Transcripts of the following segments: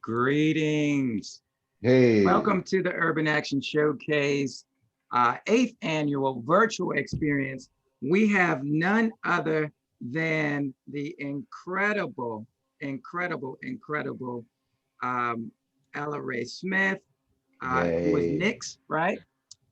Greetings. Hey. Welcome to the Urban Action Showcase, 8th annual virtual experience. We have none other than the incredible Ella Ray Smith, who is Yay. Nick's, right?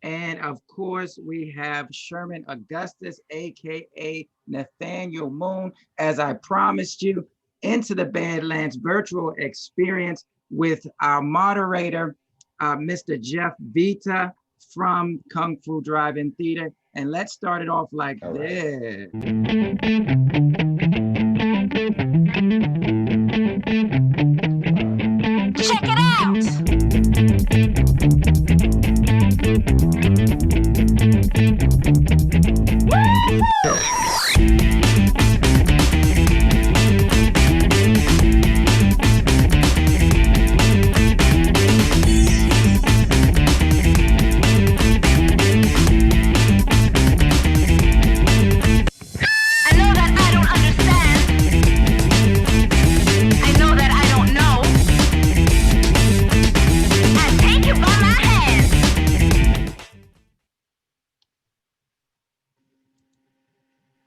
And of course, we have Sherman Augustus, AKA Nathaniel Moon, as I promised you, into the Badlands virtual experience with our moderator, Mr. Jeff Vita from Kung Fu Drive-In Theater. And let's start it off like All right. this. Check it out!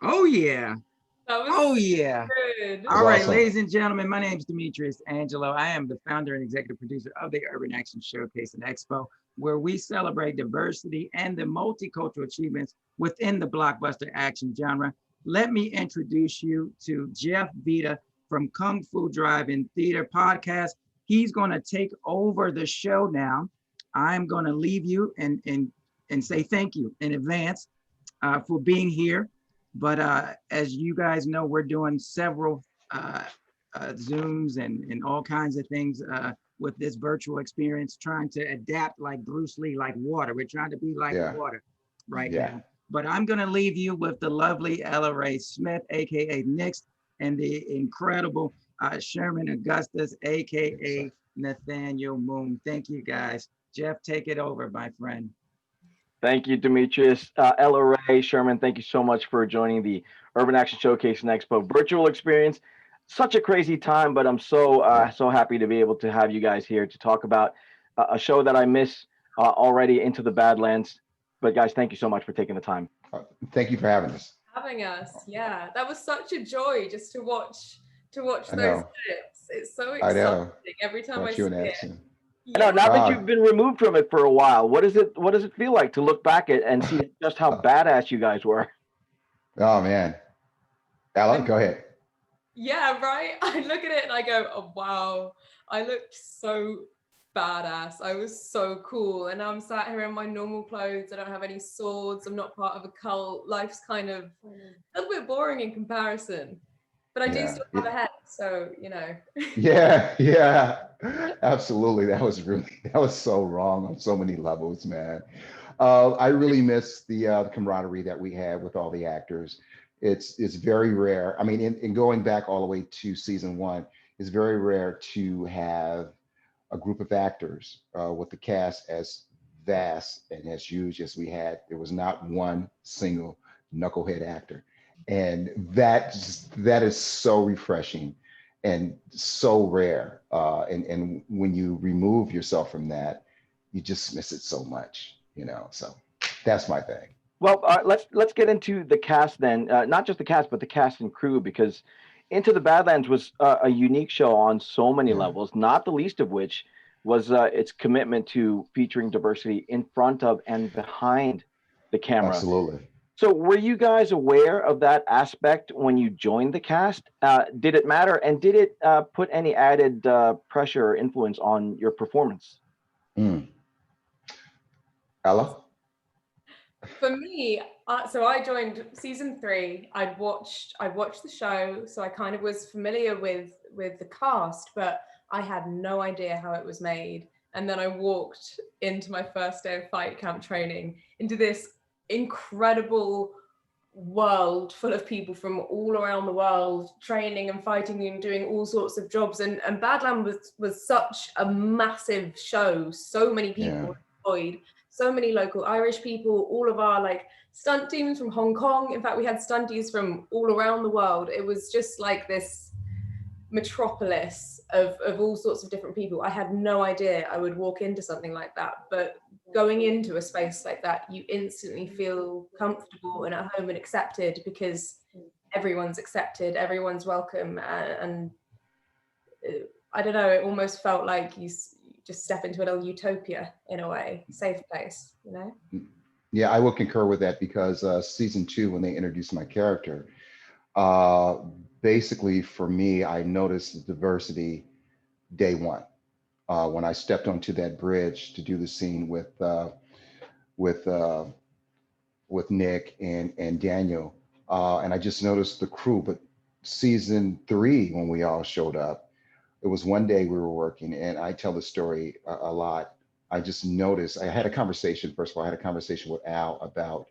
Oh, yeah. Oh, yeah. Good. All right, awesome. ladies and gentlemen, my name is Demetrius Angelo. I am the founder and executive producer of the Urban Action Showcase and Expo, where we celebrate diversity and the multicultural achievements within the blockbuster action genre. Let me introduce you to Jeff Vita from Kung Fu Drive-In Theater podcast. He's going to take over the show now. I'm going to leave you and say thank you in advance for being here. But as you guys know, we're doing several Zooms and all kinds of things with this virtual experience, trying to adapt like Bruce Lee, like water. We're trying to be like water right now. But I'm going to leave you with the lovely Ella Ray Smith, AKA Nix, and the incredible Sherman Augustus, AKA Nathaniel Moon. Thank you, guys. Jeff, take it over, my friend. Thank you, Demetrius. Ella Ray, Sherman, thank you so much for joining the Urban Action Showcase and Expo virtual experience. Such a crazy time, but I'm so happy to be able to have you guys here to talk about a show that I miss already, Into the Badlands. But guys, thank you so much for taking the time. Thank you for having us. Yeah, that was such a joy just to watch those clips. It's so I exciting know. every time I Want see you in it. action. Now that you've been removed from it for a while, what does it feel like to look back at and see just how badass you guys were? Oh man. Ella, go ahead. Yeah, right. I look at it and I go, oh wow, I looked so badass. I was so cool. And I'm sat here in my normal clothes. I don't have any swords. I'm not part of a cult. Life's kind of a little bit boring in comparison. But I do still have a head, so Yeah, absolutely. That was so wrong on so many levels, man. I really miss the camaraderie that we had with all the actors. It's very rare. I mean, in going back all the way to season 1, it's very rare to have a group of actors with the cast as vast and as huge as we had. There was not one single knucklehead actor. And that is so refreshing and so rare. And when you remove yourself from that, you just miss it so much, So that's my thing. Well, let's get into the cast then. Not just the cast, but the cast and crew, because Into the Badlands was a unique show on so many levels. Not the least of which was its commitment to featuring diversity in front of and behind the camera. Absolutely. So were you guys aware of that aspect when you joined the cast? Did it matter? And did it put any added pressure or influence on your performance? Ella? For me, so I joined season 3. I watched the show, so I kind of was familiar with the cast, but I had no idea how it was made. And then I walked into my first day of fight camp training into this incredible world full of people from all around the world training and fighting and doing all sorts of jobs, and Badland was such a massive show, so many people employed, so many local Irish people, all of our stunt teams from Hong Kong. In fact, we had stunties from all around the world. It was just like this metropolis of all sorts of different people. I had no idea I would walk into something like that, but going into a space like that, you instantly feel comfortable and at home and accepted, because everyone's accepted, everyone's welcome, and I don't know, it almost felt like you just step into a little utopia in a way, safe place, you know? Yeah, I will concur with that, because season 2, when they introduced my character, basically for me, I noticed the diversity day one. When I stepped onto that bridge to do the scene with with Nick and Daniel, and I just noticed the crew. But season 3, when we all showed up, it was one day we were working, and I tell the story a lot. I just noticed, I had a conversation. First of all, I had a conversation with Al about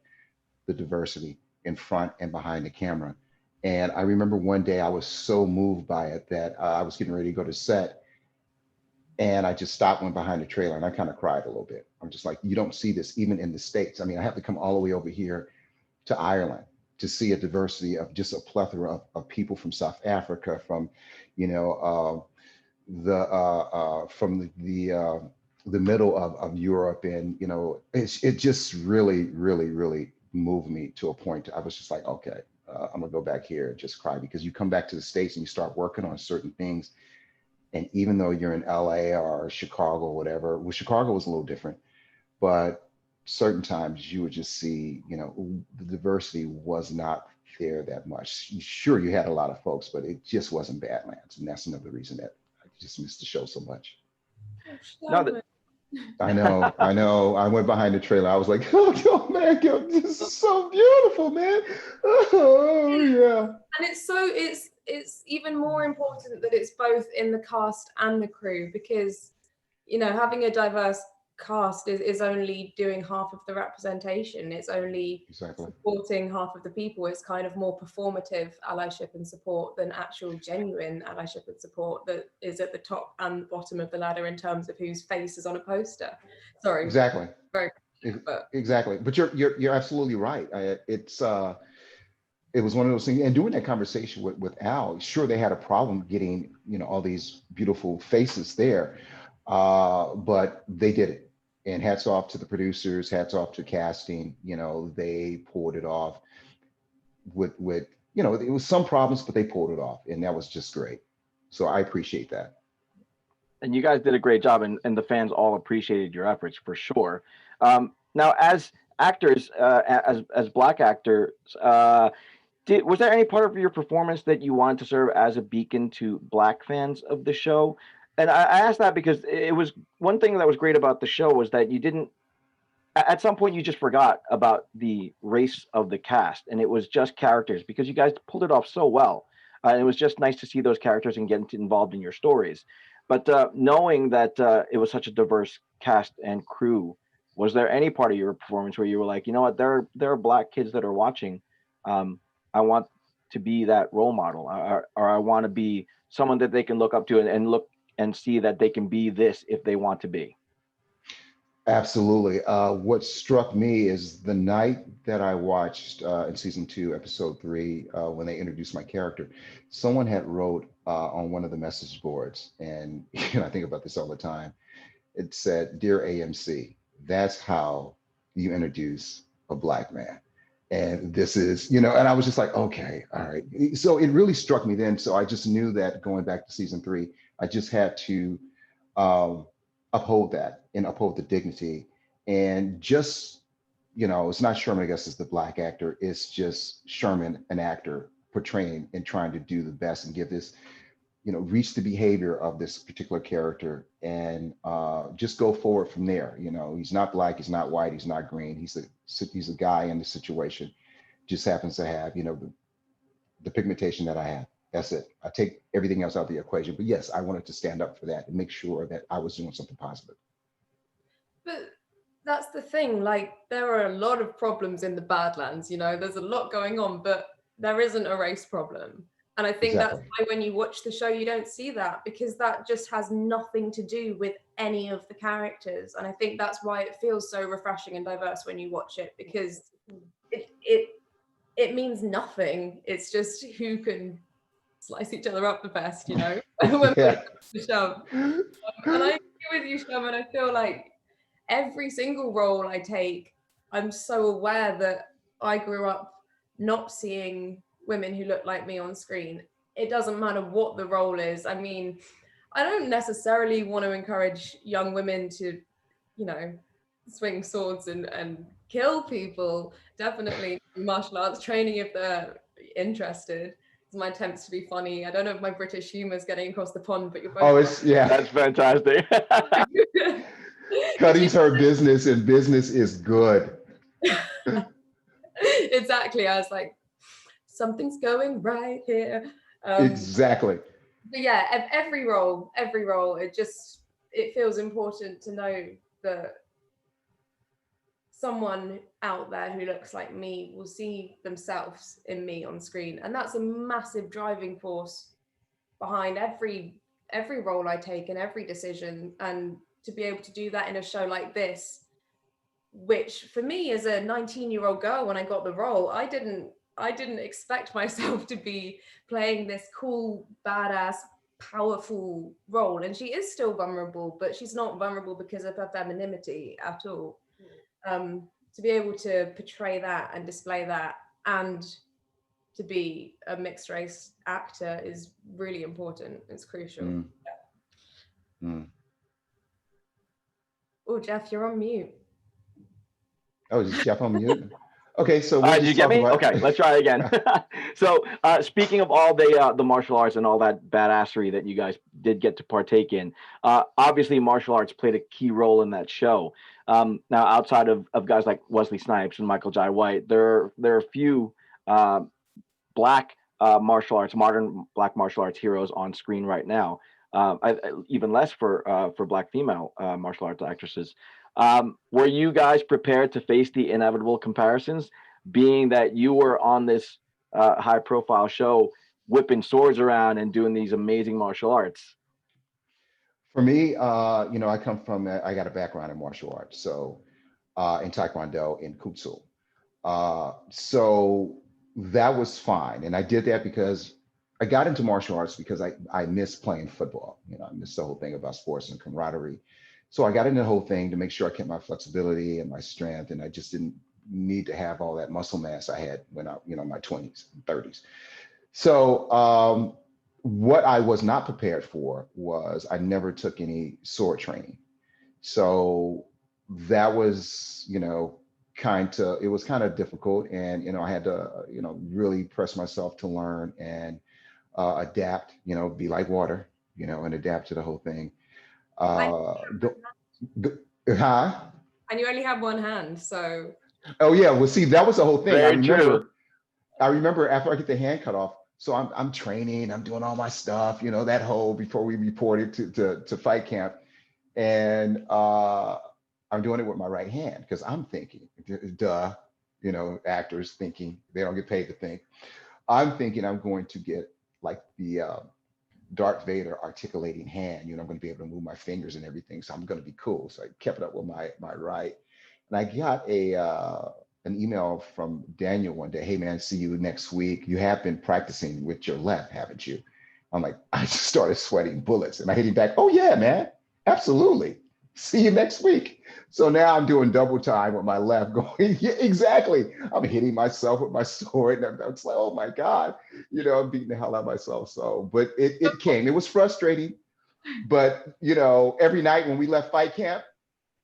the diversity in front and behind the camera. And I remember one day I was so moved by it that I was getting ready to go to set, and I just stopped, went behind the trailer, and I kind of cried a little bit. I'm just like, you don't see this even in the States. I mean, I have to come all the way over here to Ireland to see a diversity of just a plethora of people from South Africa, from, you know, from the middle of Europe. And, you know, it just really moved me to a point. I was just like, okay, I'm gonna go back here and just cry, because you come back to the States and you start working on certain things. And even though you're in LA or Chicago or whatever, well, Chicago was a little different, but certain times you would just see, you know, the diversity was not there that much. Sure, you had a lot of folks, but it just wasn't Badlands. And that's another reason that I just missed the show so much. No, that, I know. I went behind the trailer. I was like, oh man, yo, this is so beautiful, man. Oh yeah. And it's even more important that it's both in the cast and the crew, because, you know, having a diverse cast is only doing half of the representation. It's only Exactly. supporting half of the people. It's kind of more performative allyship and support than actual genuine allyship and support that is at the top and bottom of the ladder in terms of whose face is on a poster. Sorry. Exactly. Very, but Exactly. But you're absolutely right. It was one of those things. And doing that conversation with Al, sure, they had a problem getting, you know, all these beautiful faces there, but they did it. And hats off to the producers, hats off to casting. You know, they pulled it off with you know, it was some problems, but they pulled it off, and that was just great. So I appreciate that. and you guys did a great job, and the fans all appreciated your efforts for sure. Now, as actors, as Black actors, was there any part of your performance that you wanted to serve as a beacon to Black fans of the show? And I asked that because it was one thing that was great about the show was that you didn't, at some point, you just forgot about the race of the cast, and it was just characters, because you guys pulled it off so well. And it was just nice to see those characters and get involved in your stories. But knowing that it was such a diverse cast and crew, was there any part of your performance where you were like, you know what, there are Black kids that are watching. I want to be that role model, or I want to be someone that they can look up to and look and see that they can be this if they want to be. Absolutely. What struck me is the night that I watched in season 2, episode 3, when they introduced my character, someone had wrote on one of the message boards, and you know, I think about this all the time. It said, "Dear AMC, that's how you introduce a Black man." And this is, you know, and I was just like, okay, all right. So it really struck me then. So I just knew that going back to season 3, I just had to um, uphold that and uphold the dignity. And just, you know, it's not Sherman, I guess, is the Black actor. It's just Sherman, an actor, portraying and trying to do the best and give this, you know, reach the behavior of this particular character, and just go forward from there. You know, he's not Black, he's not white, he's not green. He's a guy in the situation, just happens to have, you know, the pigmentation that I have. That's it. I take everything else out of the equation. But yes, I wanted to stand up for that and make sure that I was doing something positive. But that's the thing, like, there are a lot of problems in the Badlands, you know, there's a lot going on, but there isn't a race problem. And I think Exactly. that's why when you watch the show, you don't see that, because that just has nothing to do with any of the characters. And I think that's why it feels so refreshing and diverse when you watch it, because it means nothing. It's just who can slice each other up the best, you know, when Yeah. we shove. And I agree with you, Sherman. I feel like every single role I take, I'm so aware that I grew up not seeing women who look like me on screen. It doesn't matter what the role is. I mean, I don't necessarily want to encourage young women to, you know, swing swords and kill people. Definitely martial arts training if they're interested. It's my attempts to be funny. I don't know if my British humor is getting across the pond, but you're both Oh, it's yeah. That's fantastic. Cutting's her business, and business is good. Exactly. I was like, something's going right here. Exactly. But yeah, every role, it feels important to know that someone out there who looks like me will see themselves in me on screen, and that's a massive driving force behind every role I take and every decision. And to be able to do that in a show like this, which for me as a 19-year-old girl, when I got the role, I didn't expect myself to be playing this cool, badass, powerful role. And she is still vulnerable, but she's not vulnerable because of her femininity at all. To be able to portray that and display that, and to be a mixed race actor, is really important. It's crucial. Mm. Mm. Oh, Jeff, you're on mute. Oh, is Jeff on mute? Okay, so All we'll right, did you just get talk me? about. Okay, let's try again. So, speaking of all the martial arts and all that badassery that you guys did get to partake in, obviously martial arts played a key role in that show. Now, outside of guys like Wesley Snipes and Michael Jai White, there are a few black martial arts, modern black martial arts heroes on screen right now. Even less for black female martial arts actresses. Were you guys prepared to face the inevitable comparisons, being that you were on this high-profile show, whipping swords around and doing these amazing martial arts? For me, I come from, I got a background in martial arts, so in Taekwondo, in Kutsu. So that was fine. And I did that because I got into martial arts because I miss playing football. I missed the whole thing about sports and camaraderie. So I got into the whole thing to make sure I kept my flexibility and my strength. And I just didn't need to have all that muscle mass I had when I, my 20s and 30s. So what I was not prepared for was I never took any sword training. So that was, it was kind of difficult. And, I had to, really press myself to learn and adapt, be like water, and adapt to the whole thing. Huh? And you only have one hand, so. Oh yeah, well, see, that was the whole thing. Very true. I remember after I get the hand cut off, so I'm training, I'm doing all my stuff, that whole before we reported to fight camp, and I'm doing it with my right hand because I'm thinking, duh, actors thinking they don't get paid to think. I'm thinking I'm going to get like the Darth Vader articulating hand. I'm going to be able to move my fingers and everything, so I'm going to be cool. So I kept it up with my right, and I got an email from Daniel one day. Hey man, see you next week. You have been practicing with your left, haven't you? I'm like, I just started sweating bullets, and I hit him back. Oh yeah, man, absolutely. See you next week. So now I'm doing double time with my left, going, yeah, exactly. I'm hitting myself with my sword, and I'm just like, oh my God, I'm beating the hell out of myself. So, but it came. It was frustrating, but every night when we left fight camp,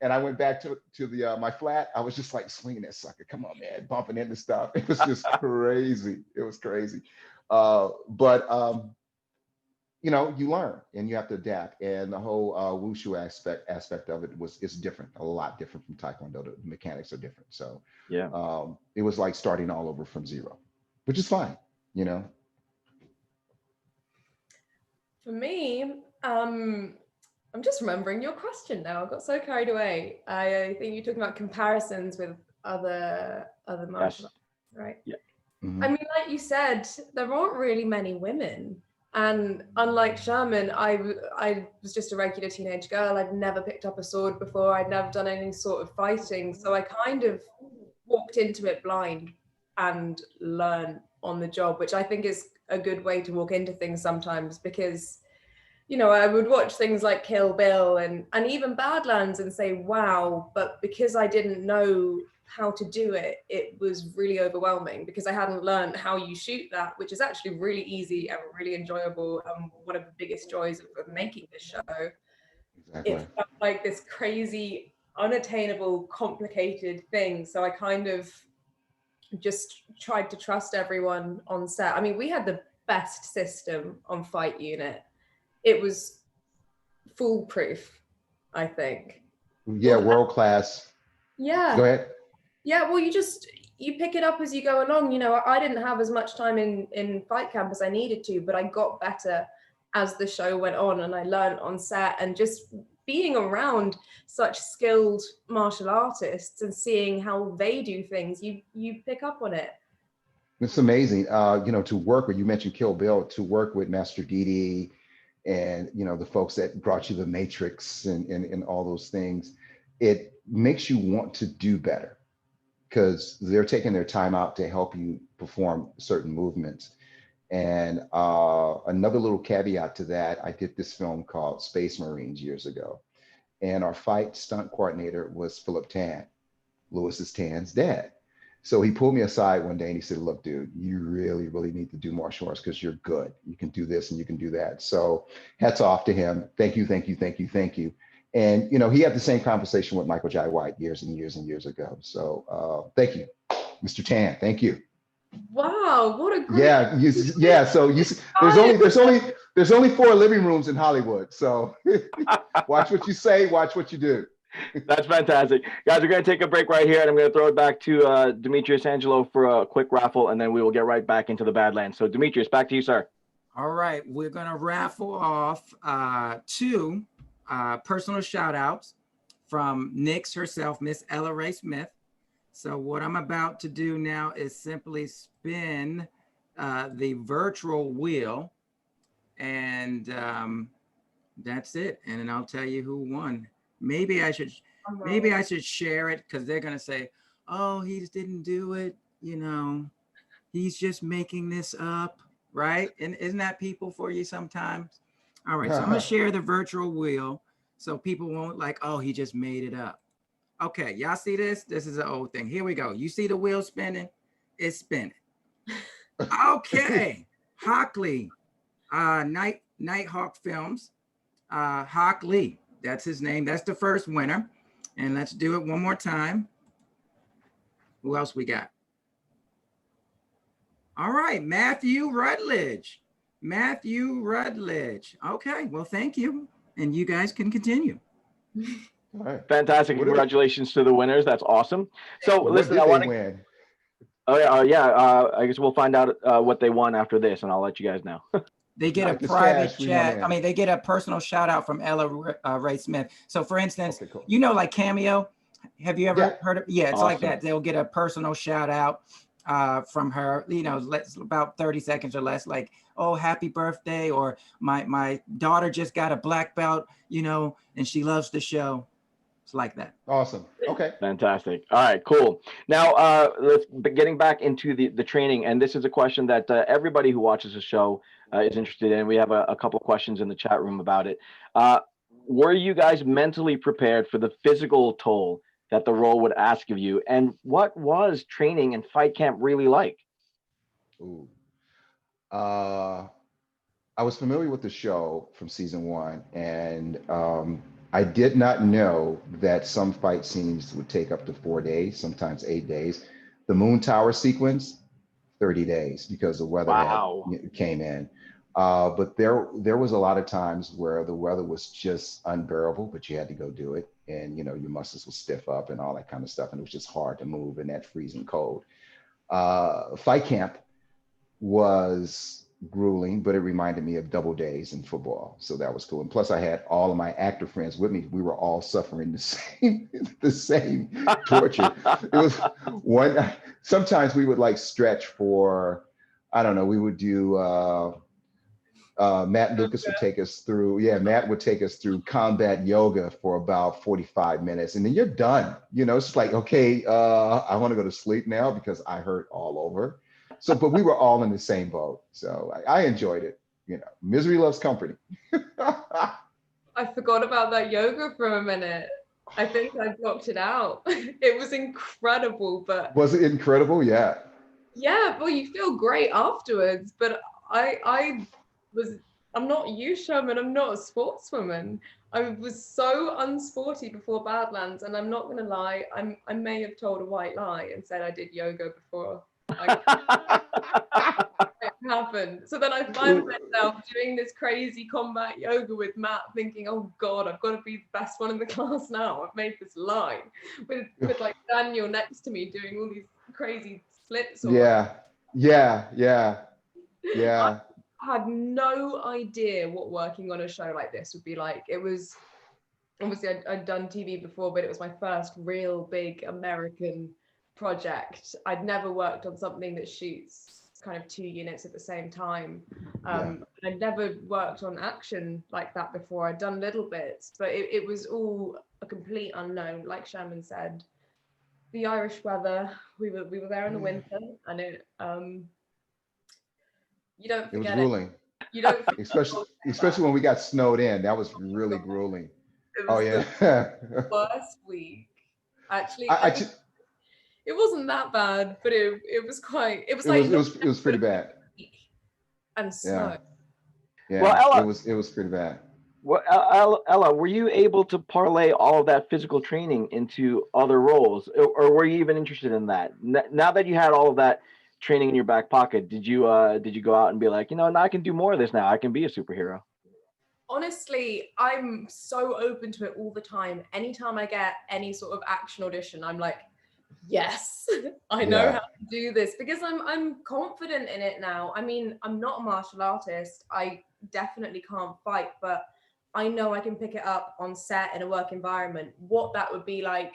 and I went back to the my flat, I was just like swinging that sucker. Come on, man, bumping into stuff. It was just crazy. It was crazy. But you learn and you have to adapt. And the whole wushu aspect of it is different, a lot different from Taekwondo. The mechanics are different. So yeah, it was like starting all over from zero, which is fine, For me, I'm just remembering your question now. I got so carried away. I think you're talking about comparisons with other martial arts, right? Yeah. Mm-hmm. I mean, like you said, there aren't really many women. And unlike Sherman, I was just a regular teenage girl. I'd never picked up a sword before. I'd never done any sort of fighting. So I kind of walked into it blind and learned on the job, which I think is a good way to walk into things sometimes, because you know, I would watch things like Kill Bill and even Badlands and say, wow, but because I didn't know how to do it, it was really overwhelming because I hadn't learned how you shoot that, which is actually really easy and really enjoyable, and one of the biggest joys of making this show. Exactly. It felt like this crazy, unattainable, complicated thing. So I kind of just tried to trust everyone on set. I mean, we had the best system on Fight Unit. It was foolproof, I think. Yeah, Well, world class. yeah. Go ahead. Yeah, well, you pick it up as you go along. You know, I didn't have as much time in fight camp as I needed to, but I got better as the show went on, and I learned on set. And just being around such skilled martial artists and seeing how they do things, you pick up on it. It's amazing. You know, to work with, you mentioned Kill Bill, to work with Master Didi and, you know, the folks that brought you the Matrix and all those things, it makes you want to do better because they're taking their time out to help you perform certain movements. And another little caveat to that, I did this film called Space Marines years ago. And our fight stunt coordinator was Philip Tan, Lewis's Tan's dad. So he pulled me aside one day and he said, look, dude, you really, really need to do martial arts because you're good. You can do this and you can do that. So hats off to him. Thank you, thank you, thank you, thank you. And, you know, he had the same conversation with Michael Jai White years and years and years ago. So thank you, Mr. Tan. Thank you. Wow, what a great Yeah. So there's only 4 living rooms in Hollywood. So watch what you say, watch what you do. That's fantastic. Guys, we're going to take a break right here, and I'm going to throw it back to Demetrius Angelo for a quick raffle, and then we will get right back into the Badlands. So, Demetrius, back to you, sir. All right, we're going to raffle off 2 personal shout outs from Nyx herself, Miss Ella Ray Smith. So what I'm about to do now is simply spin the virtual wheel, and that's it. And then I'll tell you who won. Maybe I should share it because they're gonna say, "Oh, he just didn't do it. You know, he's just making this up, right?" And isn't that people for you sometimes? All right, so I'm gonna share the virtual wheel so people won't like, "Oh, he just made it up." Okay, y'all see this? This is an old thing. Here we go. You see the wheel spinning? It's spinning. Okay, Hockley, Nighthawk Films, Hawk Lee. That's his name. That's the first winner. And let's do it one more time. Who else we got? All right, Matthew Rutledge. Matthew Rutledge. Okay, well, thank you. And you guys can continue. All right. Fantastic. Congratulations to the winners. That's awesome. So listen, I want to win. Oh yeah. I guess we'll find out what they won after this, and I'll let you guys know. They get a private chat. I mean, they get a personal shout out from Ella Ray Smith. So for instance, okay, cool. You know, like Cameo, have you ever heard of? Yeah, it's awesome. Like that. They'll get a personal shout out from her, you know, about 30 seconds or less, like, oh, happy birthday, or my daughter just got a black belt, you know, and she loves the show. It's like that. Awesome. Okay. Fantastic. All right, cool. Now, let's getting back into the training, and this is a question that everybody who watches the show is interested in. We have a couple of questions in the chat room about it. Were you guys mentally prepared for the physical toll that the role would ask of you, and what was training and fight camp really like? Ooh. I was familiar with the show from season 1, and I did not know that some fight scenes would take up to 4 days, sometimes 8 days. The Moon Tower sequence, 30 days because the weather came in. But there was a lot of times where the weather was just unbearable, but you had to go do it. And, you know, your muscles would stiff up and all that kind of stuff. And it was just hard to move in that freezing cold. Fight camp was grueling, but it reminded me of double days in football. So that was cool. And plus I had all of my actor friends with me. We were all suffering the same torture. It was one, sometimes we would like stretch for, I don't know, we would do, Matt Lucas would take us through, Matt would take us through combat yoga for about 45 minutes and then you're done. You know, it's like, okay, I want to go to sleep now because I hurt all over. So, but we were all in the same boat. So I enjoyed it. You know, misery loves company. I forgot about that yoga for a minute. I think I blocked it out. It was incredible, but Was it incredible? Yeah. yeah, well, you feel great afterwards. But I was, I'm not you, Sherman. I'm not a sportswoman. I was so unsporty before Badlands, and I'm not gonna lie. I may have told a white lie and said I did yoga before. It happened. So then I find myself doing this crazy combat yoga with Matt, thinking, "Oh God, I've got to be the best one in the class now. I've made this line." With like Daniel next to me doing all these crazy splits. Or Yeah. Yeah. Yeah. Yeah. I had no idea what working on a show like this would be like. It was obviously I'd done TV before, but it was my first real big American project. I'd never worked on something that shoots kind of 2 units at the same time. I'd never worked on action like that before. I'd done little bits, but it was all a complete unknown. Like Sherman said, the Irish weather, we were there in the winter, and you don't It was forget it. grueling. You don't Especially when we got snowed in. That was really grueling. It Oh was yeah. the worst week. Actually, it wasn't that bad, but it was quite. It was like it was pretty bad. And snow. Yeah. Well, Ella, it was pretty bad. Well, Ella, were you able to parlay all of that physical training into other roles, or were you even interested in that? Now that you had all of that training in your back pocket, did you go out and be like, now I can do more of this now. I can be a superhero. Honestly, I'm so open to it all the time. Anytime I get any sort of action audition, I'm like, yes, I know how to do this, because I'm confident in it now. I mean, I'm not a martial artist. I definitely can't fight, but I know I can pick it up on set in a work environment. What that would be like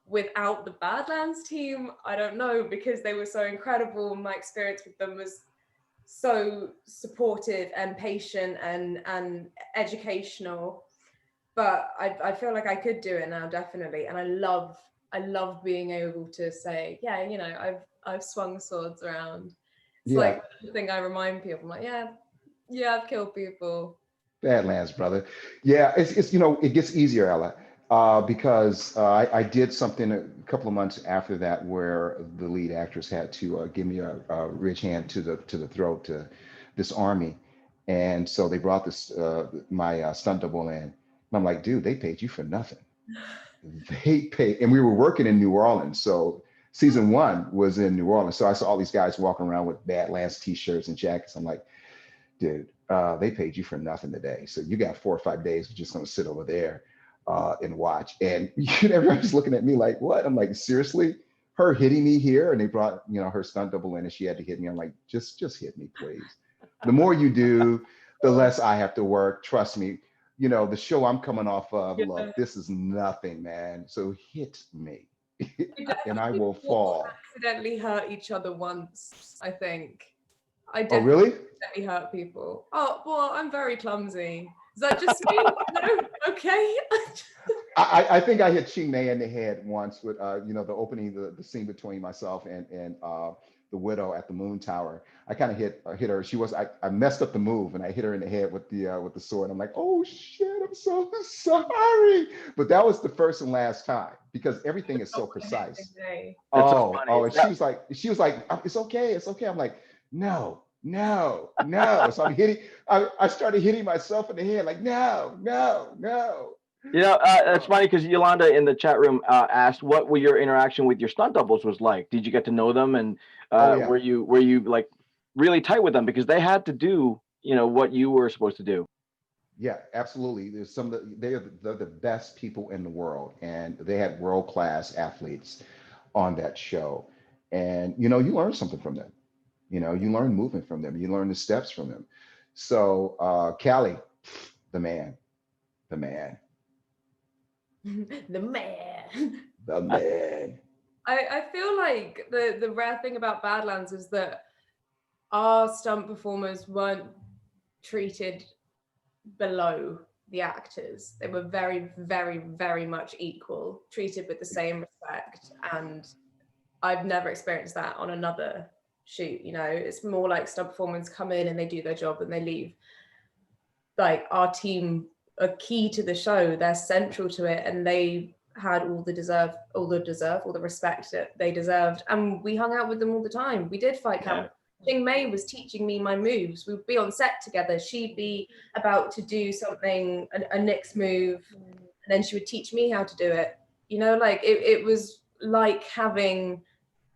without the Badlands team, I don't know, because they were so incredible. My experience with them was so supportive and patient and educational. But I feel like I could do it now, definitely. And I love being able to say, yeah, I've swung swords around. It's like the thing I remind people. I'm like, yeah, I've killed people. Badlands, brother. Yeah, it's it gets easier, Ella, because I did something a couple of months after that where the lead actress had to give me a ridge hand to the throat to disarm me, and so they brought this my stunt double in, and I'm like, dude, they paid you for nothing. They paid, and we were working in New Orleans, so season 1 was in New Orleans, so I saw all these guys walking around with Badlands t-shirts and jackets. I'm like, dude, they paid you for nothing today. So you got 4 or 5 days. We're just going to sit over there and watch. And everybody's looking at me like, what? I'm like, seriously? Her hitting me here? And they brought, her stunt double in and she had to hit me. I'm like, just hit me, please. The more you do, the less I have to work. Trust me. The show I'm coming off of, look, this is nothing, man. So hit me and I will fall. Accidentally hurt each other once, I think. I really? Definitely hurt people. Oh, well, I'm very clumsy. Is that just me? No? Okay. I think I hit Ching Mei in the head once with the opening, the scene between myself and the widow at the Moon Tower. I kind of hit her. I messed up the move and I hit her in the head with the sword. I'm like, oh shit, I'm so sorry. But that was the first and last time because everything is so precise. Oh, and she was like, it's okay. I'm like, no. So I'm hitting. I started hitting myself in the head, like no. It's funny because Yolanda in the chat room asked what were your interaction with your stunt doubles was like. Did you get to know them, and were you like really tight with them because they had to do what you were supposed to do? Yeah, absolutely. There's they're the best people in the world, and they had world-class athletes on that show, and you learn something from them. You learn movement from them. You learn the steps from them. So Callie, the man. The man. I feel like the rare thing about Badlands is that our stunt performers weren't treated below the actors. They were very, very, very much equal, treated with the same respect. And I've never experienced that on another shoot, you know, it's more like stunt performers come in and they do their job and they leave. Like our team are key to the show, they're central to it, and they had all the respect that they deserved, and we hung out with them all the time. We did fight camp. Jing Mei was teaching me my moves. We'd be on set together. She'd be about to do something, a Nyx move, and then she would teach me how to do it. You know, like it was like having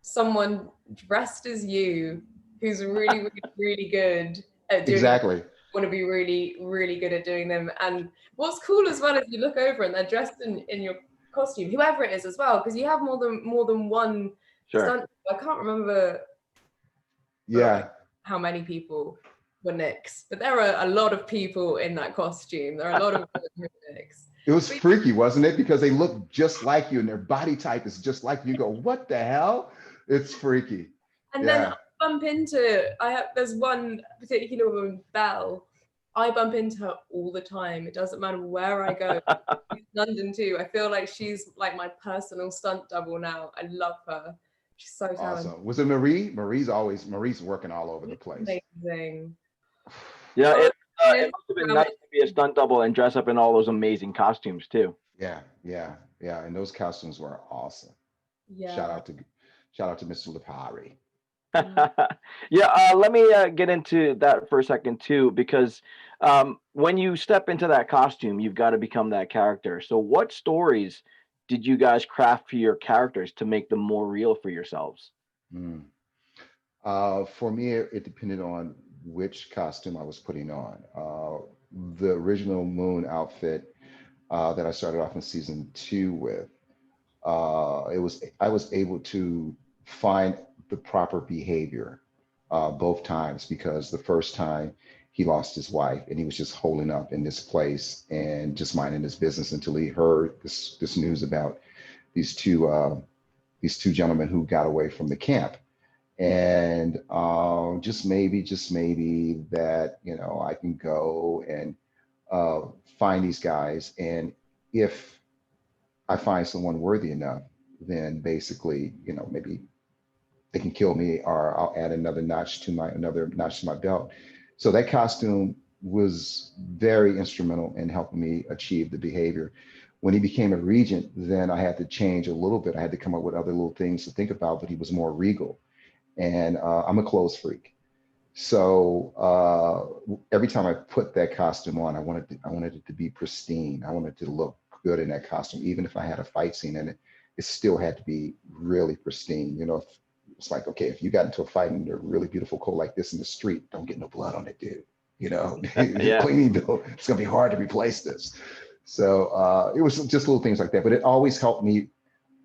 someone dressed as you who's really, really, really good at doing Exactly. want to be really, really good at doing them. And what's cool as well is you look over and they're dressed in your costume, whoever it is as well, because you have more than one stunt. I can't remember how many people were Nyx, but there are a lot of people in that costume. There are a lot of Nyx. It was freaky, wasn't it? Because they look just like you and their body type is just like you. You go, what the hell? It's freaky. And then I bump into, there's one particular woman, Belle. I bump into her all the time. It doesn't matter where I go. London too. I feel like she's like my personal stunt double now. I love her. She's so talented. Awesome. Was it Marie? Marie's working all over the place. Amazing. Yeah, it must have been nice to be a stunt double and dress up in all those amazing costumes too. Yeah. And those costumes were awesome. Yeah. Shout out to Mr. Lipari. Let me get into that for a second too, because when you step into that costume, you've got to become that character. So what stories did you guys craft for your characters to make them more real for yourselves? For me, it depended on which costume I was putting on. The original Moon outfit that I started off in season 2 with, I was able to find the proper behavior both times, because the first time he lost his wife and he was just holding up in this place and just minding his business until he heard this news about these two gentlemen who got away from the camp. And just maybe that, you know, I can go and find these guys, and if I find someone worthy enough, then basically, you know, maybe they can kill me, or I'll add another notch to my belt. So that costume was very instrumental in helping me achieve the behavior. When he became a regent, then I had to change a little bit. I had to come up with other little things to think about, but he was more regal. And I'm a clothes freak. So every time I put that costume on, I wanted it to be pristine. I wanted it to look good in that costume. Even if I had a fight scene in it, it still had to be really pristine. You know, it's like, okay, if you got into a fight in a really beautiful coat like this in the street, don't get no blood on it, dude. You know, cleaning bill, it's gonna be hard to replace this. So it was just little things like that, but it always helped me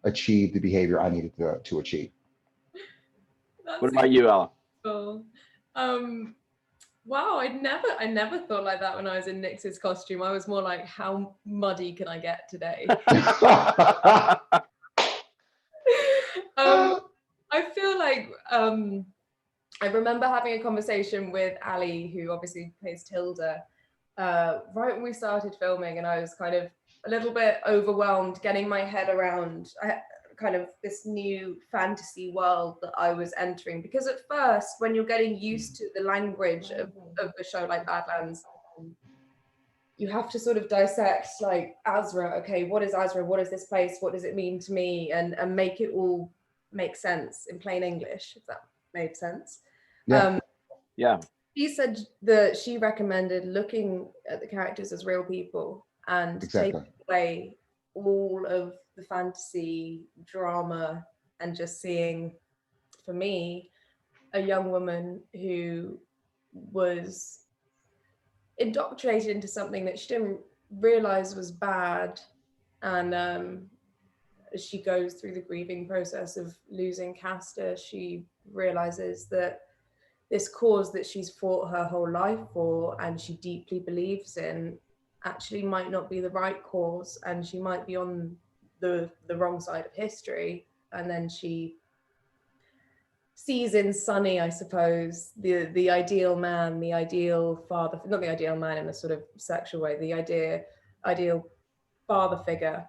achieve the behavior I needed to achieve. What about you, Ella? Cool. Wow, I never thought like that when I was in Nyx's costume. I was more like, how muddy can I get today? I feel like I remember having a conversation with Ali, who obviously plays Tilda, right when we started filming, and I was kind of a little bit overwhelmed getting my head around kind of this new fantasy world that I was entering. Because at first, when you're getting used to the language of a show like Badlands, you have to sort of dissect like Azra. Okay, what is Azra? What is this place? What does it mean to me? And make it all make sense in plain English, if that made sense. Yeah. She said that she recommended looking at the characters as real people and taking away all of the fantasy drama and just seeing, for me, a young woman who was indoctrinated into something that she didn't realize was bad, and as she goes through the grieving process of losing Castor, she realizes that this cause that she's fought her whole life for and she deeply believes in actually might not be the right cause, and she might be on the wrong side of history. And then she sees in Sonny, I suppose, the ideal man, the ideal father, not the ideal man in a sort of sexual way, the ideal father figure.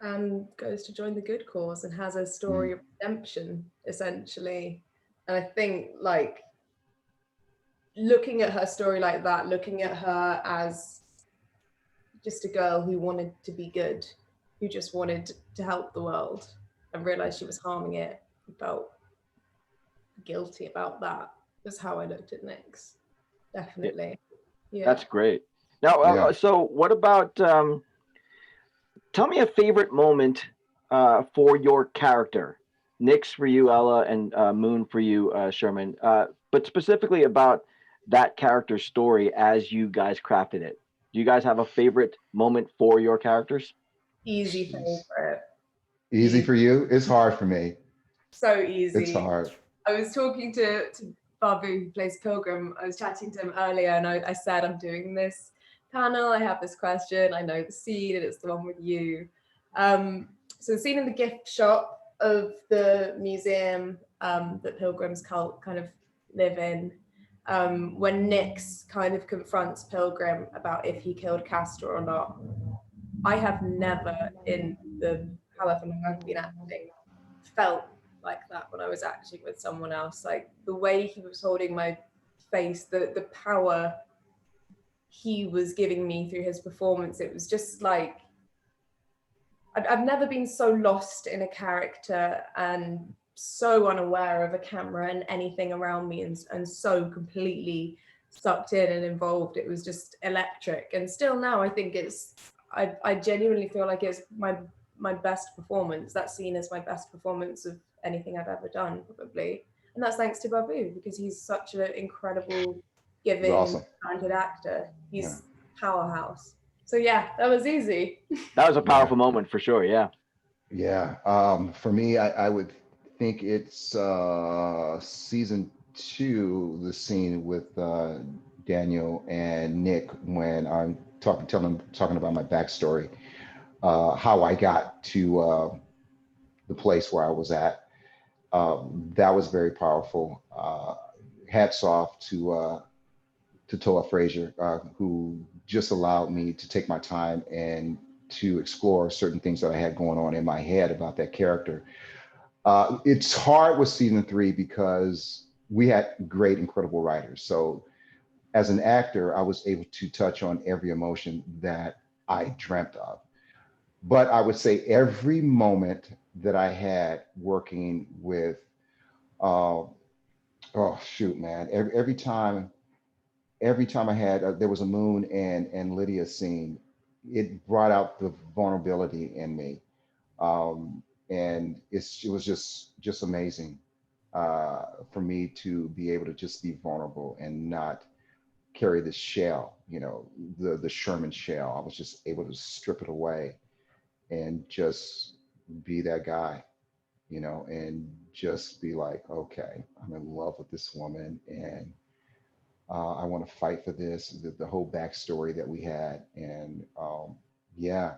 and goes to join the good cause and has a story of redemption, essentially. And I think, like, looking at her story like that, looking at her as just a girl who wanted to be good, who just wanted to help the world and realized she was harming it, and felt guilty about that, was how I looked at Nyx. Definitely. Yeah. That's great. Now, Yeah. so what about, tell me a favorite moment for your character. Nyx for you, Ella, and Moon for you, Sherman. But specifically about that character's story as you guys crafted it. Do you guys have a favorite moment for your characters? Easy Jeez. favorite. Easy for you? It's hard for me. So easy. It's hard. I was talking to Babu, who plays Pilgrim. I was chatting to him earlier, and I said, I'm doing this panel. I have this question. I know the scene, and it's the one with you. So the scene in the gift shop of the museum that Pilgrim's cult kind of live in, when Nyx kind of confronts Pilgrim about if he killed Castor or not. I have never, in the however long I've been acting, felt like that when I was acting with someone else. Like the way he was holding my face, the power he was giving me through his performance, it was just like, I've never been so lost in a character and so unaware of a camera and anything around me, and so completely sucked in and involved. It was just electric. And still now I think I genuinely feel like it's my best performance. That scene is my best performance of anything I've ever done, probably. And that's thanks to Babu, because he's such an incredible, giving, Awesome. talented actor. He's powerhouse. So yeah, that was easy. That was a powerful moment for sure. Yeah. Yeah. For me, I would think it's season 2, the scene with Daniel and Nick when I'm talking about my backstory, how I got to the place where I was at. That was very powerful. Hats off to Toa Frazier, who just allowed me to take my time and to explore certain things that I had going on in my head about that character. It's hard with season 3 because we had great, incredible writers. So as an actor, I was able to touch on every emotion that I dreamt of. But I would say every moment that I had working with, oh shoot, man, every time I had, there was a Moon and Lydia scene, it brought out the vulnerability in me. And it was just amazing for me to be able to just be vulnerable and not carry this shell, the Sherman shell. I was just able to strip it away and just be that guy, and just be like, okay, I'm in love with this woman, and I want to fight for this, the whole backstory that we had. And yeah,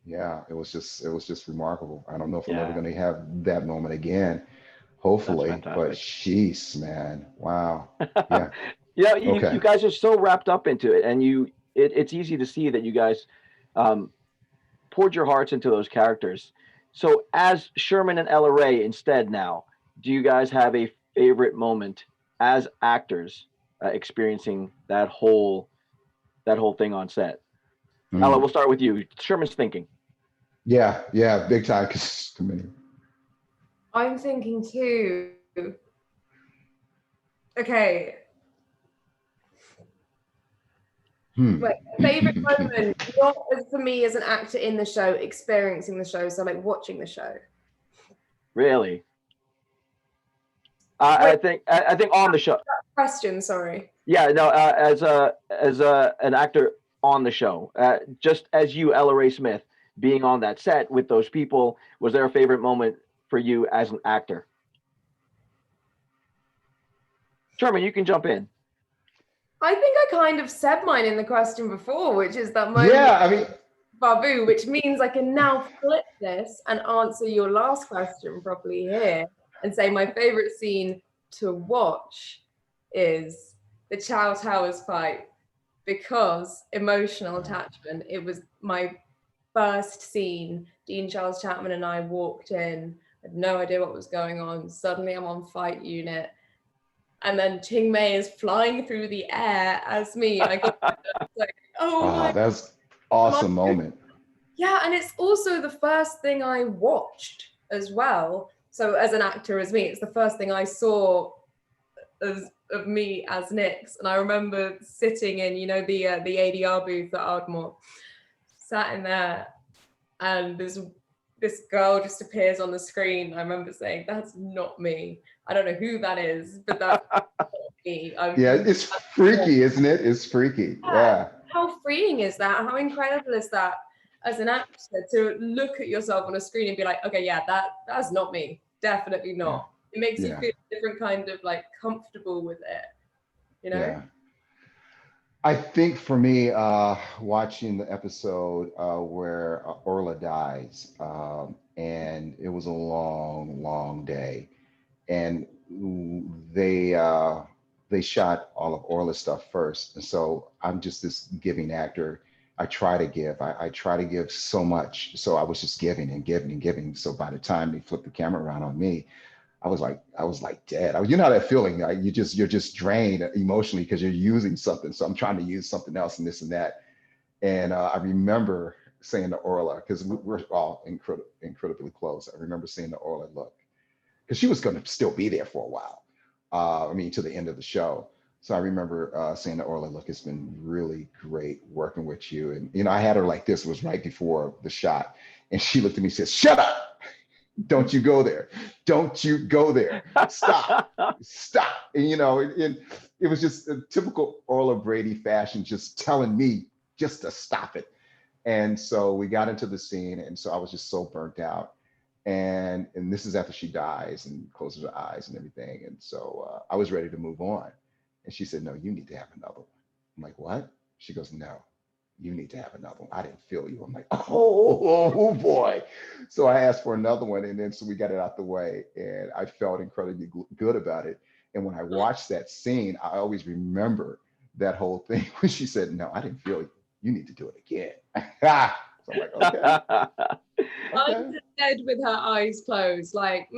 it was just remarkable. I don't know if I'm ever Yeah. going to have that moment again, That's hopefully, but fantastic. jeez, man, wow. Yeah. Yeah, you Okay. guys are so wrapped up into it, and it's easy to see that you guys um, poured your hearts into those characters. So, as Sherman and Ella Ray, instead, now, do you guys have a favorite moment as actors experiencing that whole thing on set? Ella, Mm. we'll start with you. Sherman's thinking. Yeah, big time. 'Cause too many. I'm thinking too. Okay. Wait, favorite moment, not for me as an actor in the show, experiencing the show, so like watching the show. Really? I think on the show. Question, sorry. Yeah, no. As an actor on the show, just as you, Ella Ray Smith, being on that set with those people, was there a favorite moment for you as an actor? Sherman, you can jump in. I think I kind of said mine in the question before, which is that moment Yeah, I mean, Babu, which means I can now flip this and answer your last question properly here and say my favorite scene to watch is the Chow Towers fight, because emotional attachment. It was my first scene, Dean Charles Chapman and I walked in, had no idea what was going on. Suddenly I'm on fight unit. And then Ching Mei is flying through the air as me. I got like, oh my That's awesome moment. Yeah, and it's also the first thing I watched as well. So as an actor, as me, it's the first thing I saw of me as Nyx. And I remember sitting in, you know, the ADR booth at Ardmore, sat in there, and this girl just appears on the screen. I remember saying, "That's not me. I don't know who that is, but that's not me." Yeah, it's freaky, isn't it? It's freaky. Yeah. How freeing is that? How incredible is that as an actor to look at yourself on a screen and be like, okay, yeah, that's not me. Definitely not. It makes you feel a different kind of like comfortable with it, you know? Yeah. I think for me, watching the episode where Orla dies, and it was a long, long day, and they shot all of Orla's stuff first, and so I'm just this giving actor. I try to give. I try to give so much. So I was just giving and giving and giving. So by the time they flipped the camera around on me, I was like dead. You know that feeling, like you're just drained emotionally because you're using something. So I'm trying to use something else and this and that. And I remember saying to Orla, because we're all incredibly close. I remember saying to Orla, look, because she was going to still be there for a while. I mean, to the end of the show. So I remember saying to Orla, look, it's been really great working with you. And, you know, I had her like this, was right before the shot. And she looked at me and said, shut up. Don't you go there. Don't you go there. Stop. Stop. And, you know, it was just a typical Orla Brady fashion, just telling me just to stop it. And so we got into the scene. And so I was just so burnt out. And this is after she dies and closes her eyes and everything. And so I was ready to move on. And she said, no, you need to have another one. I'm like, what? She goes, no, you need to have another one. I didn't feel you. I'm like, oh boy. So I asked for another one. And then so we got it out the way. And I felt incredibly good about it. And when I watched that scene, I always remember that whole thing when she said, no, I didn't feel you. You need to do it again. So I'm like, okay. I'm dead with her eyes closed, like,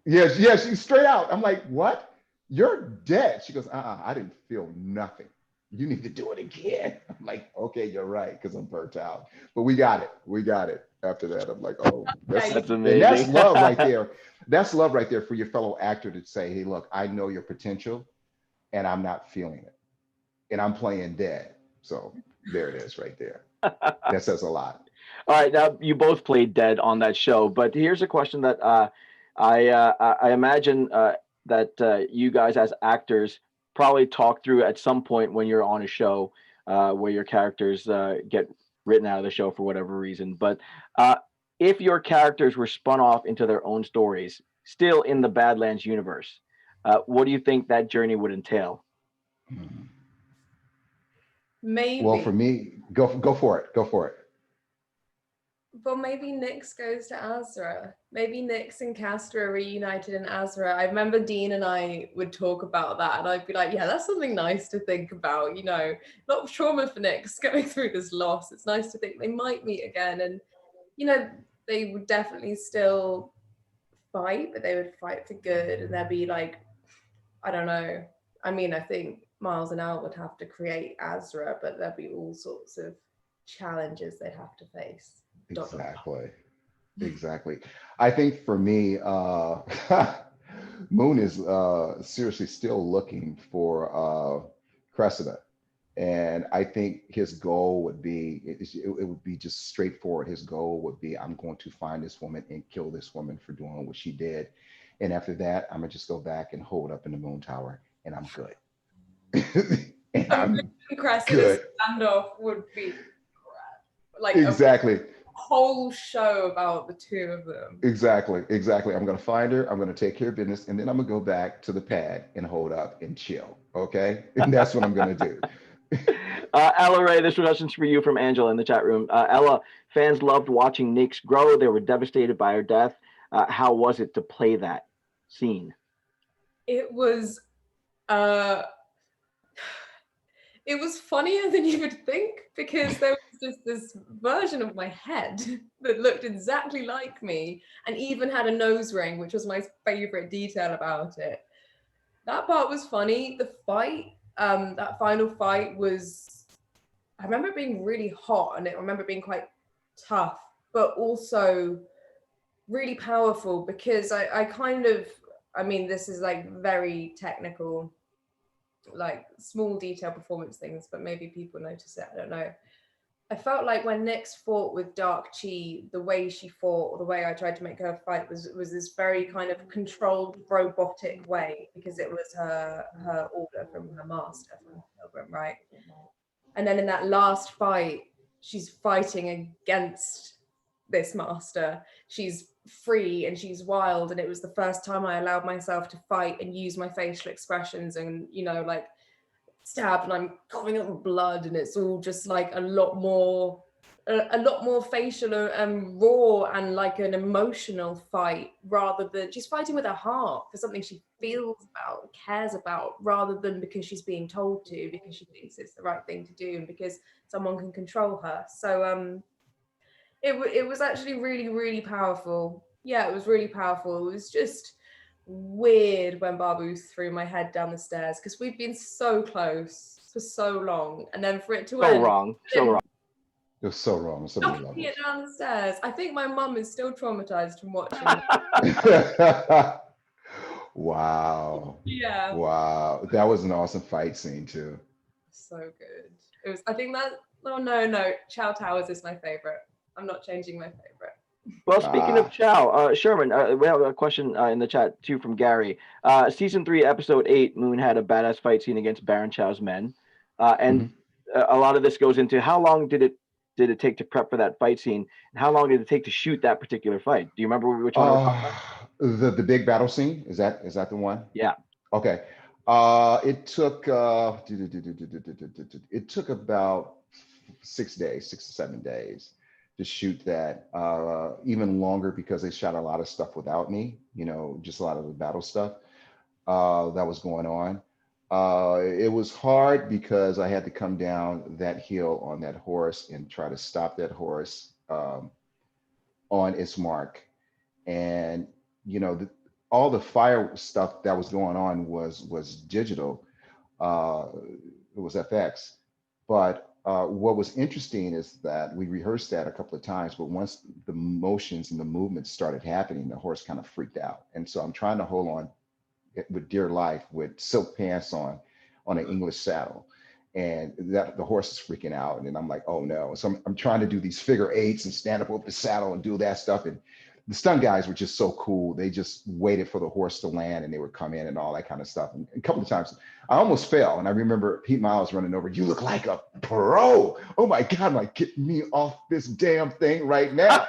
Yeah, she's straight out. I'm like, what? You're dead. She goes, I didn't feel nothing. You need to do it again. I'm like, okay, you're right, because I'm burnt out. But we got it. We got it. After that, I'm like, oh, that's amazing. And that's love right there. That's love right there for your fellow actor to say, hey, look, I know your potential and I'm not feeling it. And I'm playing dead. So there it is right there. That says a lot. All right, now you both played dead on that show, but here's a question that I imagine that you guys as actors probably talk through at some point when you're on a show where your characters get written out of the show for whatever reason. But if your characters were spun off into their own stories, still in the Badlands universe, what do you think that journey would entail? Maybe. Well, for me, go for it. Go for it. Well, maybe Nyx goes to Azra. Maybe Nyx and Castor are reunited in Azra. I remember Dean and I would talk about that, and I'd be like, yeah, that's something nice to think about. You know, a lot of trauma for Nyx going through this loss. It's nice to think they might meet again. And, you know, they would definitely still fight, but they would fight for good. And there'd be like, I don't know. I mean, I think Miles and Al would have to create Azra, but there'd be all sorts of challenges they'd have to face. Exactly. I think for me, Moon is seriously still looking for Cressida. And I think his goal would be, it would be just straightforward. His goal would be, I'm going to find this woman and kill this woman for doing what she did. And after that, I'm gonna just go back and hold up in the Moon Tower and I'm good. And I'm Cressida's standoff would be like exactly. Whole show about the two of them. Exactly. I'm gonna find her, I'm gonna take care of business, and then I'm gonna go back to the pad and hold up and chill. Okay. And that's what I'm gonna do. Ella Ray, this question's for you from Angela in the chat room. Ella, fans loved watching Nyx grow. They were devastated by her death. How was it to play that scene? It was it was funnier than you would think, because there was just this version of my head that looked exactly like me and even had a nose ring, which was my favorite detail about it. That part was funny. The fight, that final fight was, I remember it being really hot, and I remember it being quite tough, but also really powerful, because I kind of, I mean, this is like very technical, like small detail performance things, but maybe people notice it, I don't know. I felt like when Nyx fought with Dark Chi, the way she fought, or the way I tried to make her fight was this very kind of controlled, robotic way, because it was her order from her master, from Pilgrim, right? And then in that last fight, she's fighting against this master. She's free and she's wild, and it was the first time I allowed myself to fight and use my facial expressions, and like stabbed and I'm coughing up blood, and it's all just like a lot more facial and raw, and like an emotional fight, rather than she's fighting with her heart for something she feels about, cares about, rather than because she's being told to, because she thinks it's the right thing to do, and because someone can control her. So it was actually really, really powerful. Yeah, it was really powerful. It was just weird when Babu threw my head down the stairs, because we've been so close for so long, and then for it to So end, wrong. So wrong. It was so wrong on so many knocking levels. it down the stairs. I think my mum is still traumatized from watching. Wow. Yeah, Wow. That was an awesome fight scene too. so good. It was. I think that. Oh no, Chow Towers is my favorite. I'm not changing my favorite. Well, speaking of Ah. Chow, Sherman, we have a question in the chat too from Gary. Season 3, episode 8, Moon had a badass fight scene against Baron Chow's men, and Mhm. a lot of this goes into how long did it take to prep for that fight scene, and how long did it take to shoot that particular fight? Do you remember which one? The big battle scene, is that the one? Yeah. Okay. It took it took about 6 days, 6 to 7 days to shoot that. Even longer because they shot a lot of stuff without me, just a lot of the battle stuff that was going on. It was hard because I had to come down that hill on that horse and try to stop that horse on its mark. And all the fire stuff that was going on was digital. uh, it was FX. But what was interesting is that we rehearsed that a couple of times, but once the motions and the movements started happening, the horse kind of freaked out. And so I'm trying to hold on with dear life with silk pants on an English saddle. And that the horse is freaking out. And I'm like, oh no. So I'm trying to do these figure eights and stand up over the saddle and do that stuff. And the stunt guys were just so cool. They just waited for the horse to land and they would come in and all that kind of stuff. And a couple of times I almost fell. And I remember Pete Miles running over, you look like a pro. Oh my God, I'm like, get me off this damn thing right now.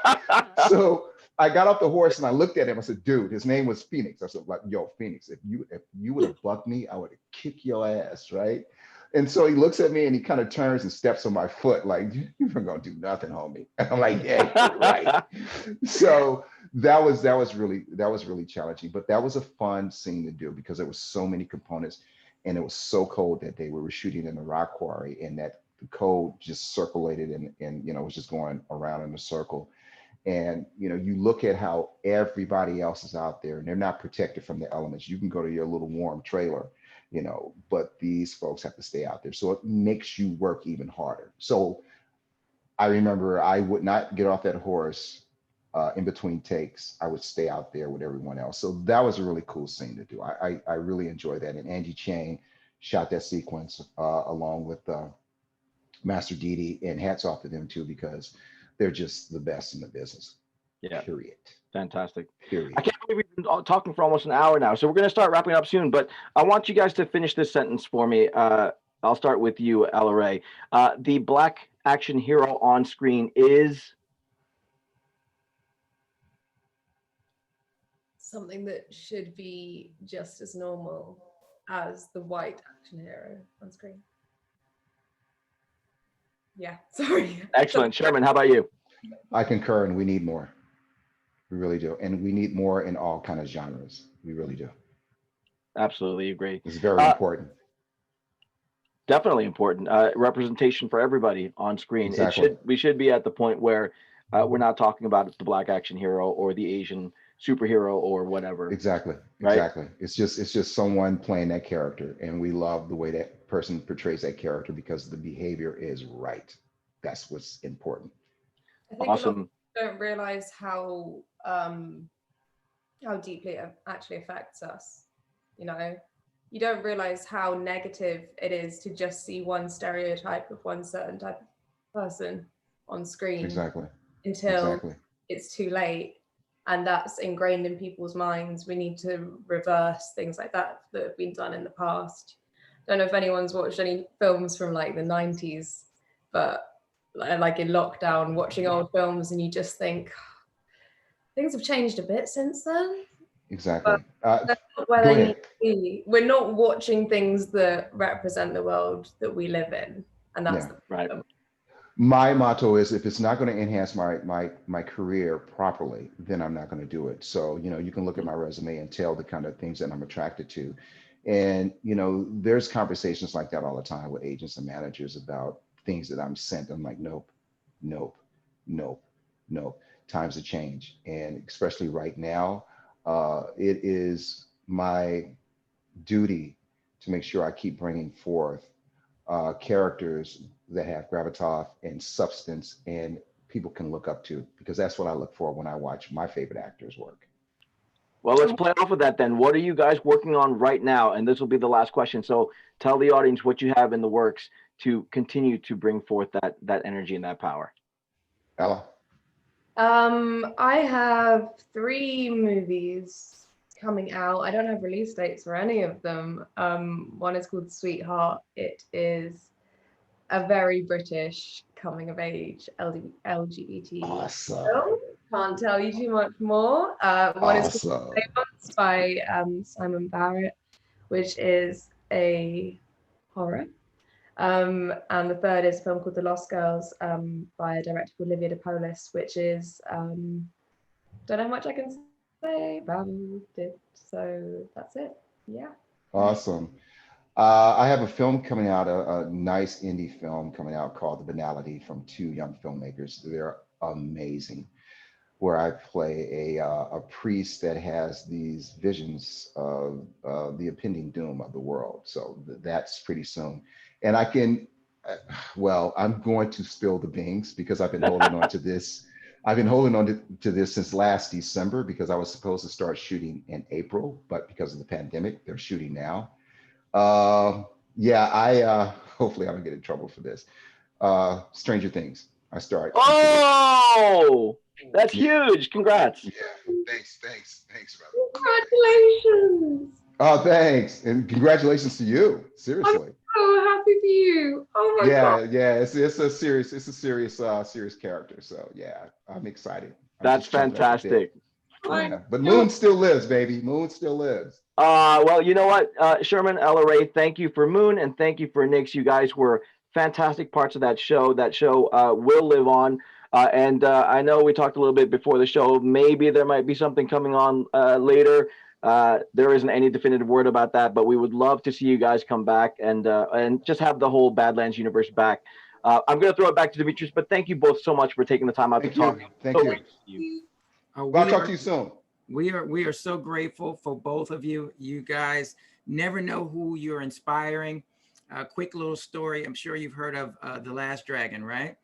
So I got off the horse and I looked at him. I said, dude, his name was Phoenix. I said, like, yo, Phoenix, if you would have bucked me, I would have kicked your ass, right? And so he looks at me and he kind of turns and steps on my foot, like, you weren't gonna do nothing, homie. And I'm like, yeah, you're right. So that was really challenging, but that was a fun scene to do because there was so many components and it was so cold that day. We were shooting in the rock quarry and that the cold just circulated and was just going around in a circle. And you look at how everybody else is out there and they're not protected from the elements. You can go to your little warm trailer, but these folks have to stay out there. So it makes you work even harder. So I remember I would not get off that horse in between takes. I would stay out there with everyone else. So that was a really cool scene to do. I really enjoyed that. And Angie Chang shot that sequence along with Master Didi, and hats off to them too, because they're just the best in the business. Yeah. Period. Fantastic. Period. I can't believe we've been talking for almost an hour now. So we're going to start wrapping up soon, but I want you guys to finish this sentence for me. I'll start with you, Ella Ray. The black action hero on screen is Something that should be just as normal as the white action hero on screen. Yeah, sorry. excellent. Sherman, how about you? I concur, and we need more. We really do. And we need more in all kind of genres. We really do. Absolutely agree. It's very important. Definitely important. Representation for everybody on screen. Exactly. We should be at the point where we're not talking about the black action hero or the Asian superhero or whatever, Exactly. right? Exactly. It's just someone playing that character, and we love the way that person portrays that character because the behavior is right. That's what's important. I think a lot of Awesome. people don't realize how deeply it actually affects us. You know, you don't realize how negative it is to just see one stereotype of one certain type of person on screen Exactly. until Exactly. it's too late. And that's ingrained in people's minds. We need to reverse things like that that have been done in the past. Don't know if anyone's watched any films from like the 90s, but like in lockdown, watching old films and you just think things have changed a bit since then. But Exactly. that's not where Go they need ahead. to be. We're not watching things that represent the world that we live in. And that's Yeah. the Right. problem. My motto is if it's not going to enhance my career properly, then I'm not going to do it. So, you can look at my resume and tell the kind of things that I'm attracted to. And, there's conversations like that all the time with agents and managers about things that I'm sent. I'm like, nope, nope, nope, nope. Times have changed. And especially right now, it is my duty to make sure I keep bringing forth characters that have gravitas and substance and people can look up to, because that's what I look for when I watch my favorite actors work. Well, let's play off of that then. What are you guys working on right now? And this will be the last question. So tell the audience what you have in the works to continue to bring forth that energy and that power. Ella? I have 3 movies coming out. I don't have release dates for any of them. One is called Sweetheart. It is a very British coming of age LGBT Awesome. film. Can't tell you too much more. One is called Awesome. Months by Simon Barrett, which is a horror. And the third is a film called The Lost Girls by a director called Livia De Polis, which is don't know how much I can say about it. So that's it. Yeah. Awesome. I have a film coming out, a nice indie film coming out called The Banality from 2 young filmmakers. They're amazing. Where I play a priest that has these visions of the impending doom of the world. So that's pretty soon. And well, I'm going to spill the beans because I've been holding on to this. I've been holding on to this since last December because I was supposed to start shooting in April, but because of the pandemic, they're shooting now. Uh, yeah, hopefully I don't get in trouble for this. Stranger Things. I start. Oh, that's huge. Congrats. Yeah, thanks, brother. Congratulations. Oh, thanks, and congratulations to you. I'm Seriously. so happy for you. Oh my God. Yeah. It's a serious character. So yeah, I'm excited. I'm That's just jumping at the bit. fantastic. Yeah, but Moon still lives, baby. Moon still lives. Well, you know what, Sherman, Ella Ray, thank you for Moon and thank you for Nix. You guys were fantastic parts of that show. That show will live on. And I know we talked a little bit before the show. Maybe there might be something coming on later. There isn't any definitive word about that, but we would love to see you guys come back and just have the whole Badlands universe back. I'm going to throw it back to Demetrius, but thank you both so much for taking the time out to talk. Thank So you. great to see you. Well, I'll talk to you soon. We are so grateful for both of you. You guys never know who you're inspiring. A quick little story. I'm sure you've heard of The Last Dragon, right?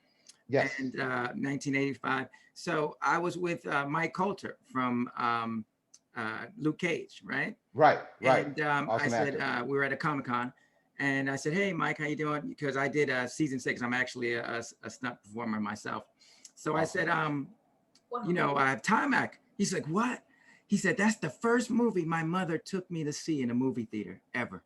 Yes. And 1985. So I was with Mike Coulter from Luke Cage, right? Right. And Awesome I said, actor. we were at a Comic-Con and I said, hey, Mike, how you doing? Because I did season 6. I'm actually a stunt performer myself. So I said, you know, I have Timac. He's like, what? He said, that's the first movie my mother took me to see in a movie theater ever.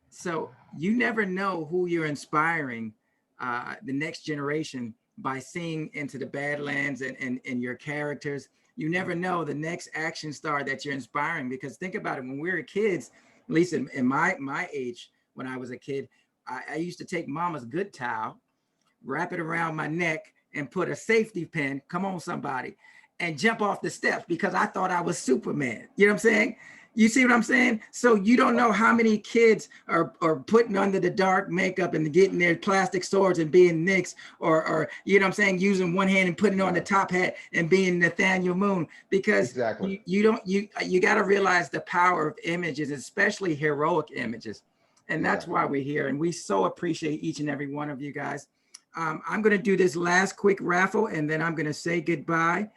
So you never know who you're inspiring the next generation by seeing into the Badlands and your characters. You never know the next action star that you're inspiring, because think about it, when we were kids, at least in my age, when I was a kid, I used to take mama's good towel, wrap it around my neck and put a safety pin, come on somebody, and jump off the steps because I thought I was Superman. You know what I'm saying? You see what I'm saying? So you don't know how many kids are putting under the dark makeup and getting their plastic swords and being Knicks, or you know what I'm saying, using one hand and putting on the top hat and being Nathaniel Moon, because Exactly. you got to realize the power of images, especially heroic images. And that's Exactly. why we're here. And we so appreciate each and every one of you guys. I'm going to do this last quick raffle and then I'm going to say goodbye.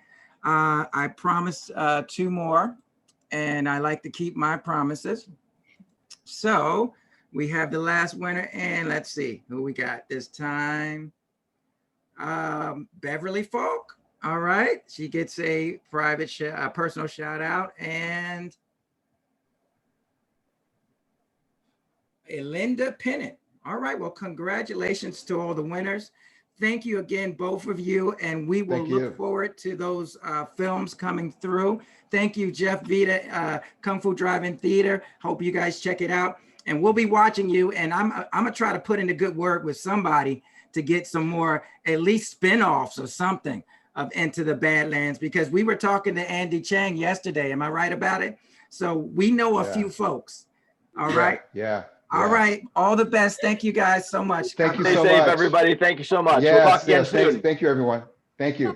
I promise 2 more. And I like to keep my promises. So we have the last winner, and let's see who we got this time. Beverly Falk. All right, she gets a private, personal shout out, and Linda Pennant. All right, well, congratulations to all the winners. Thank you again, both of you, and we will look forward to those films coming through. Thank you, Jeff Vita, Kung Fu Drive-In Theater. Hope you guys check it out. And we'll be watching you, and I'm gonna try to put in a good word with somebody to get some more, at least spin-offs or something of Into the Badlands, because we were talking to Andy Chang yesterday. Am I right about it? So we know a few folks. All right. Yeah. All right. All the best. Thank you guys so much. Thank you Stay so safe, much. everybody. Thank you so much. Yes, We'll talk again yes, soon. thank you, everyone. Thank you.